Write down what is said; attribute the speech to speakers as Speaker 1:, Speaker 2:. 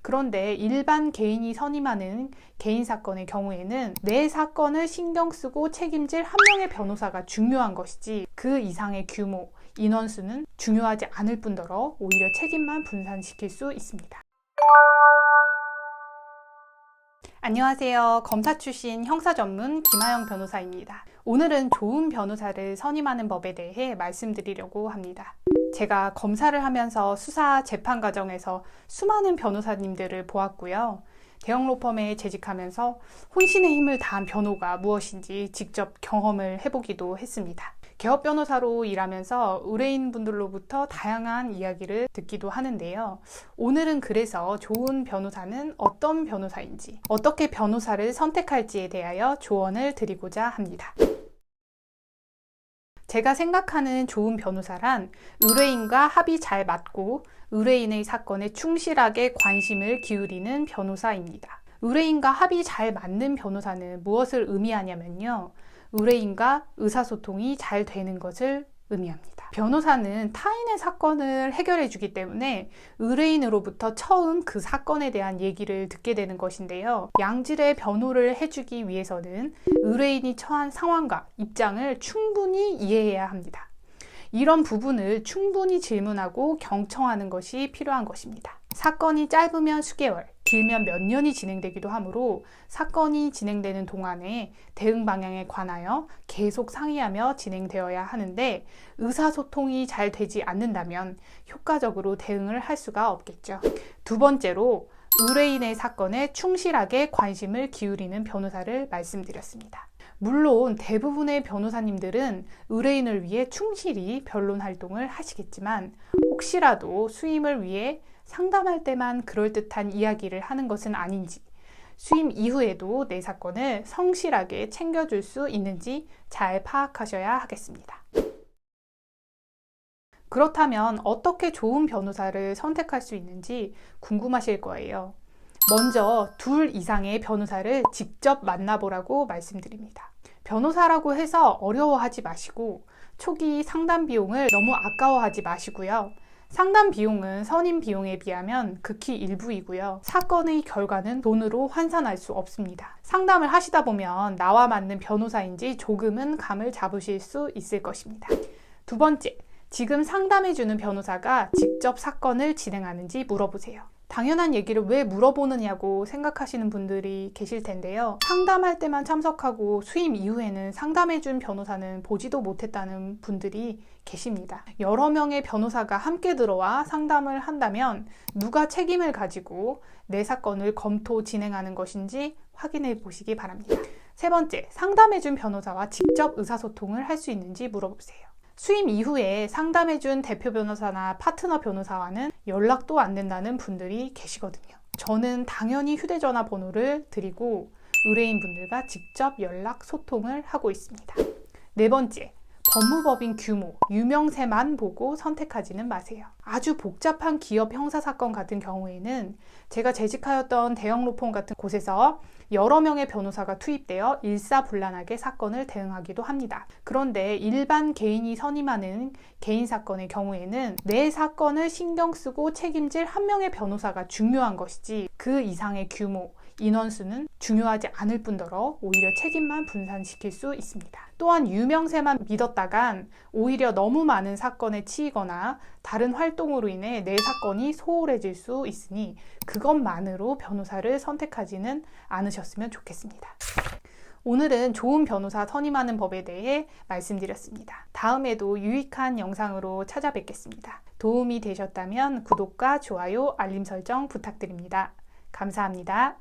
Speaker 1: 그런데 일반 개인이 선임하는 개인 사건의 경우에는 내 사건을 신경 쓰고 책임질 한 명의 변호사가 중요한 것이지 그 이상의 규모, 인원수는 중요하지 않을 뿐더러 오히려 책임만 분산시킬 수 있습니다. 안녕하세요. 검사 출신 형사 전문 김하영 변호사입니다. 오늘은 좋은 변호사를 선임하는 법에 대해 말씀드리려고 합니다. 제가 검사를 하면서 수사 재판 과정에서 수많은 변호사님들을 보았고요. 대형 로펌에 재직하면서 혼신의 힘을 다한 변호가 무엇인지 직접 경험을 해보기도 했습니다. 개업 변호사로 일하면서 의뢰인분들로부터 다양한 이야기를 듣기도 하는데요. 오늘은 그래서 좋은 변호사는 어떤 변호사인지, 어떻게 변호사를 선택할지에 대하여 조언을 드리고자 합니다. 제가 생각하는 좋은 변호사란 의뢰인과 합이 잘 맞고 의뢰인의 사건에 충실하게 관심을 기울이는 변호사입니다. 의뢰인과 합이 잘 맞는 변호사는 무엇을 의미하냐면요. 의뢰인과 의사소통이 잘 되는 것을 의미합니다. 변호사는 타인의 사건을 해결해 주기 때문에 의뢰인으로부터 처음 그 사건에 대한 얘기를 듣게 되는 것인데요. 양질의 변호를 해주기 위해서는 의뢰인이 처한 상황과 입장을 충분히 이해해야 합니다. 이런 부분을 충분히 질문하고 경청하는 것이 필요한 것입니다. 사건이 짧으면 수개월, 길면 몇 년이 진행되기도 하므로 사건이 진행되는 동안에 대응 방향에 관하여 계속 상의하며 진행되어야 하는데 의사소통이 잘 되지 않는다면 효과적으로 대응을 할 수가 없겠죠. 두 번째로 의뢰인의 사건에 충실하게 관심을 기울이는 변호사를 말씀드렸습니다. 물론 대부분의 변호사님들은 의뢰인을 위해 충실히 변론 활동을 하시겠지만 혹시라도 수임을 위해 상담할 때만 그럴듯한 이야기를 하는 것은 아닌지, 수임 이후에도 내 사건을 성실하게 챙겨줄 수 있는지 잘 파악하셔야 하겠습니다. 그렇다면 어떻게 좋은 변호사를 선택할 수 있는지 궁금하실 거예요. 먼저 2 이상의 변호사를 직접 만나보라고 말씀드립니다. 변호사라고 해서 어려워하지 마시고 초기 상담 비용을 너무 아까워하지 마시고요. 상담 비용은 선임 비용에 비하면 극히 일부이고요. 사건의 결과는 돈으로 환산할 수 없습니다. 상담을 하시다 보면 나와 맞는 변호사인지 조금은 감을 잡으실 수 있을 것입니다. 두 번째, 지금 상담해주는 변호사가 직접 사건을 진행하는지 물어보세요. 당연한 얘기를 왜 물어보느냐고 생각하시는 분들이 계실 텐데요. 상담할 때만 참석하고 수임 이후에는 상담해준 변호사는 보지도 못했다는 분들이 계십니다. 여러 명의 변호사가 함께 들어와 상담을 한다면 누가 책임을 가지고 내 사건을 검토 진행하는 것인지 확인해 보시기 바랍니다. 세 번째, 상담해준 변호사와 직접 의사소통을 할 수 있는지 물어보세요. 수임 이후에 상담해준 대표 변호사나 파트너 변호사와는 연락도 안 된다는 분들이 계시거든요. 저는 당연히 휴대전화 번호를 드리고 의뢰인분들과 직접 연락 소통을 하고 있습니다. 네 번째, 법무법인 규모, 유명세만 보고 선택하지는 마세요. 아주 복잡한 기업 형사사건 같은 경우에는 제가 재직하였던 대형 로펌 같은 곳에서 여러 명의 변호사가 투입되어 일사불란하게 사건을 대응하기도 합니다. 그런데 일반 개인이 선임하는 개인 사건의 경우에는 내 사건을 신경 쓰고 책임질 한 명의 변호사가 중요한 것이지 그 이상의 규모, 인원수는 중요하지 않을 뿐더러 오히려 책임만 분산시킬 수 있습니다. 또한 유명세만 믿었다간 오히려 너무 많은 사건에 치이거나 다른 활동으로 인해 내 사건이 소홀해질 수 있으니 그것만으로 변호사를 선택하지는 않으셨으면 좋겠습니다. 오늘은 좋은 변호사 선임하는 법에 대해 말씀드렸습니다. 다음에도 유익한 영상으로 찾아뵙겠습니다. 도움이 되셨다면 구독과 좋아요, 알림 설정 부탁드립니다. 감사합니다.